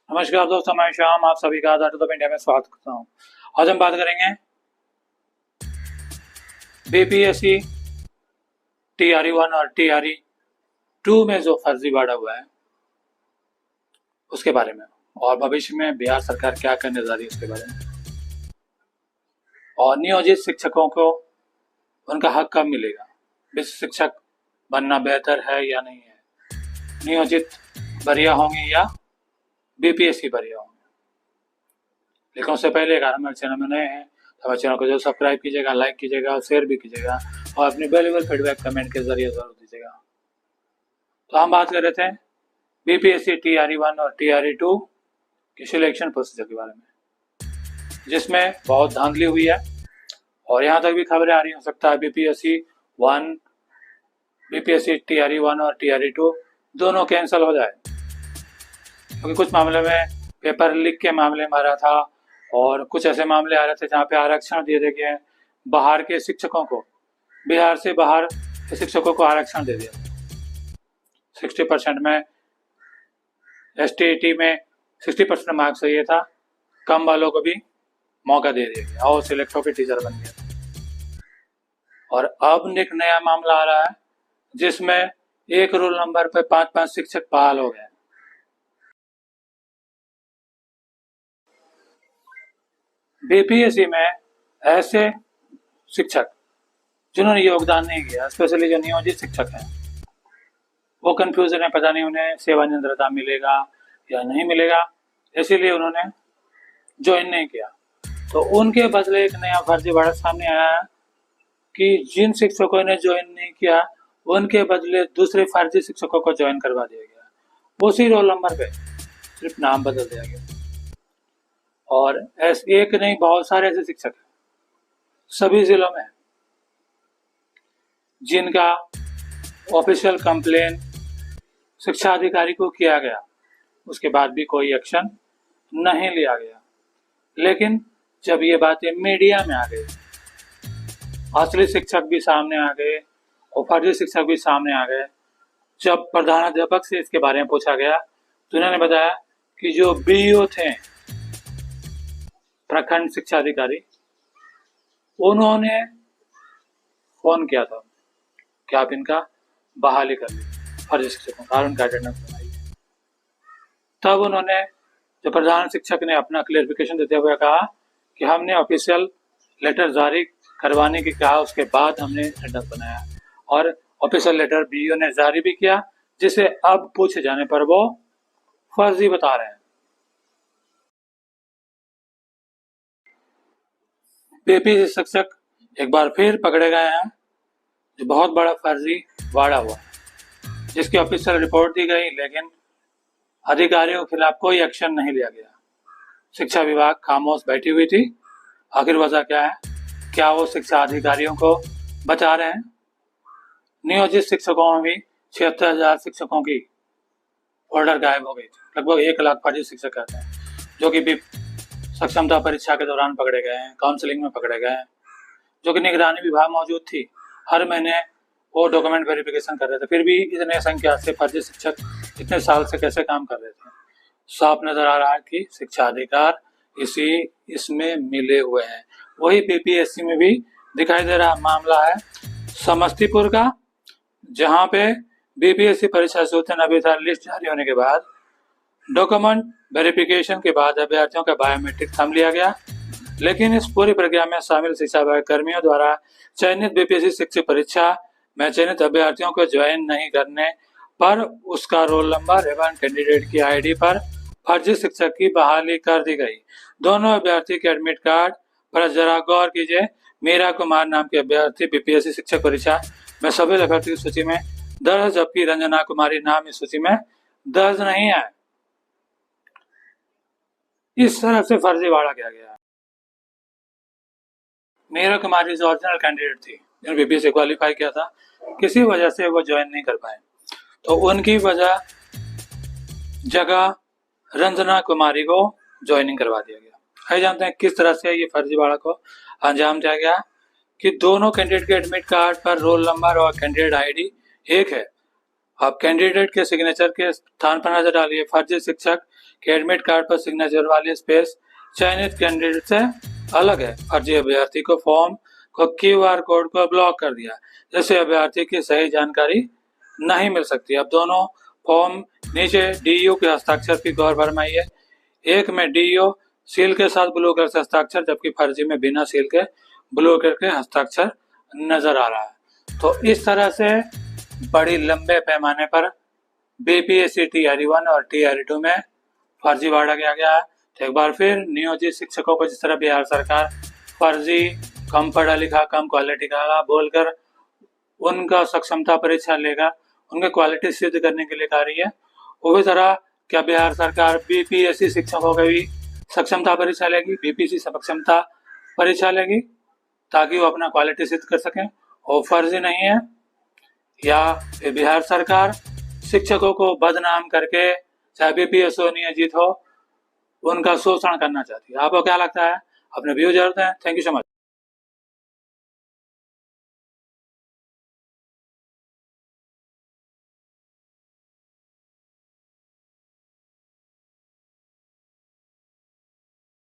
नमस्कार दोस्तों, मैं श्याम आप सभी का आजाद ऑफ इंडिया में स्वागत करता हूँ। आज हम बात करेंगे बीपीएससी TRE 1 और TRE 2 में जो फर्जीवाड़ा हुआ है उसके बारे में, और भविष्य में बिहार सरकार क्या करने जा रही है उसके बारे में, और नियोजित शिक्षकों को उनका हक कब मिलेगा। विश्व शिक्षक बनना बेहतर है या नहीं है, नियोजित बढ़िया होंगे या बीपीएससी बढ़िया होंगे। लेकिन उससे पहले अगर हमारे चैनल में नए हैं तो हमारे चैनल को जो सब्सक्राइब कीजिएगा, लाइक कीजिएगा और शेयर भी कीजिएगा, और अपनी वैल्यूएबल फीडबैक कमेंट के जरिए जरूर दीजिएगा। तो हम बात कर रहे थे बीपीएससी TRE 1 और TRE 2 के सिलेक्शन प्रोसीजर के बारे में, जिसमें बहुत धांधली हुई है और यहाँ तक भी खबरें आ रही हो सकता है बीपीएससी TRE 1 और TRE 2 दोनों कैंसिल हो जाए, क्योंकि कुछ मामले में पेपर लीक के मामले में आ रहा था और कुछ ऐसे मामले आ रहे थे जहाँ पे आरक्षण दिए गए बाहर के शिक्षकों को, बिहार से बाहर के शिक्षकों को आरक्षण दे दिया। 60% में STET में 60% मार्क्स चाहिए था, कम वालों को भी मौका दे दिया गया और सिलेक्ट होकर टीचर बन गया। और अब एक नया मामला आ रहा है जिसमें एक रोल नंबर पर 5-5 शिक्षक बहाल हो गए। बीपीएससी में ऐसे शिक्षक जिन्होंने योगदान नहीं किया, स्पेशली जो नियोजित शिक्षक हैं, वो कंफ्यूजन है, पता नहीं उन्हें सेवानिवृत्ता मिलेगा या नहीं मिलेगा, इसीलिए उन्होंने ज्वाइन नहीं किया। तो उनके बदले एक नया फर्जीवाड़ा सामने आया है कि जिन शिक्षकों ने ज्वाइन नहीं किया उनके बदले दूसरे फर्जी शिक्षकों को ज्वाइन करवा दिया गया। उसी रोल नंबर पे सिर्फ नाम बदल दिया गया। और एक नहीं, बहुत सारे ऐसे शिक्षक हैं सभी जिलों में जिनका ऑफिशियल कंप्लेन शिक्षा अधिकारी को किया गया, उसके बाद भी कोई एक्शन नहीं लिया गया। लेकिन जब ये बातें मीडिया में आ गई, असली शिक्षक भी सामने आ गए और फर्जी शिक्षक भी सामने आ गए। जब प्रधानाध्यापक से इसके बारे में पूछा गया तो उन्होंने बताया कि जो BO थे, प्रखंड शिक्षा अधिकारी, उन्होंने फोन किया था कि आप इनका बहाली कर लीजिए, फर्जी शिक्षकों का उनका अटेंडेंस बनाइए। तब उन्होंने, जो प्रधान शिक्षक ने अपना क्लेरिफिकेशन देते हुए कहा कि हमने ऑफिशियल लेटर जारी करवाने की कहा, उसके बाद हमने अटेंडेंस बनाया और ऑफिशियल लेटर BO ने जारी भी किया, जिसे अब पूछे जाने पर वो फर्जी बता रहे हैं। बीपीएससी शिक्षक एक बार फिर पकड़े गए हैं, जो बहुत बड़ा फर्जीवाड़ा हुआ, जिसकी ऑफिशियल रिपोर्ट दी गई, लेकिन अधिकारियों के खिलाफ कोई एक्शन नहीं लिया गया। शिक्षा विभाग खामोश बैठी हुई थी। आखिर वजह क्या है? क्या वो शिक्षा अधिकारियों को बचा रहे हैं? नियोजित शिक्षकों में भी 76,000 शिक्षकों की ऑर्डर गायब हो गई थी। लगभग 1 लाख फर्जी शिक्षक कहते हैं, जो कि सक्षमता परीक्षा के दौरान पकड़े गए हैं, काउंसलिंग में पकड़े गए हैं, जो कि निगरानी विभाग मौजूद थी। हर महीने वो डॉक्यूमेंट वेरिफिकेशन कर रहे थे, फिर भी इतने संख्या से फर्जी शिक्षक इतने साल से कैसे काम कर रहे थे? साफ नजर आ रहा है कि शिक्षा अधिकार इसमें मिले हुए हैं। वही बीपीएससी में भी दिखाई दे रहा मामला है समस्तीपुर का, जहां पे बीपीएससी परीक्षा सूचना अभियान लिस्ट जारी होने के बाद डॉक्यूमेंट वेरिफिकेशन के बाद अभ्यर्थियों का बायोमेट्रिक थंब लिया गया, लेकिन इस पूरी प्रक्रिया में शामिल शिक्षा विभाग कर्मियों द्वारा चयनित बीपीएससी शिक्षक परीक्षा में चयनित अभ्यर्थियों को ज्वाइन नहीं करने पर उसका रोल नंबर एवं कैंडिडेट की ID पर फर्जी शिक्षक की बहाली कर दी गई। दोनों अभ्यर्थी के एडमिट कार्ड पर जरा गौर कीजिए। मीरा कुमार नाम के अभ्यर्थी बीपीएससी शिक्षक परीक्षा में सभी अभ्यर्थी की सूची में दर्ज, जबकि रंजना कुमारी नाम इस सूची में दर्ज नहीं है। इस तरह से फर्जीवाड़ा किया गया। मीरा कुमारी जो ओरिजिनल कैंडिडेट थी, जिन्होंने बीपीएससी क्वालिफाई किया था, किसी वजह से वो ज्वाइन नहीं कर पाए, तो उनकी जगह रंजना कुमारी को ज्वाइनिंग करवा दिया गया। जानते हैं किस तरह से ये फर्जीवाड़ा को अंजाम दिया गया कि दोनों कैंडिडेट के एडमिट कार्ड पर रोल नंबर और कैंडिडेट ID एक है, आप कैंडिडेट के सिग्नेचर के स्थान पर नजर डालिए। फर्जी शिक्षक के एडमिट कार्ड पर सिग्नेचर वाली स्पेस चयनित कैंडिडेट से अलग है। फर्जी अभ्यर्थी को फॉर्म को QR कोड को ब्लॉक कर दिया, जिससे अभ्यर्थी की सही जानकारी नहीं मिल सकती। अब दोनों फॉर्म नीचे DU के हस्ताक्षर की गौर फरमाइए। एक में DO सील के साथ ब्लू कलर से हस्ताक्षर, जबकि फर्जी में बिना सील के ब्लू कलर के हस्ताक्षर नजर आ रहा है। तो इस तरह से बड़ी लंबे पैमाने पर BPSC TRE 1 और TRE 2 में फर्जीवाड़ा किया गया है। तो एक बार फिर नियोजित शिक्षकों को जिस तरह बिहार सरकार फर्जी, कम पढ़ा लिखा, कम क्वालिटी का बोलकर उनका सक्षमता परीक्षा लेगा, उनके क्वालिटी सिद्ध करने के लिए कह रही है, उसी तरह क्या बिहार सरकार BPSC शिक्षकों की भी सक्षमता परीक्षा लेगी, BPSC सक्षमता परीक्षा लेगी, ताकि वो अपना क्वालिटी सिद्ध कर सकें और फर्जी नहीं है? या बिहार सरकार शिक्षकों को बदनाम करके चाहे BPSC हो नियोजित हो उनका शोषण करना चाहती है? आपको क्या लगता है? अपने व्यू जरूर दें। Thank you so much.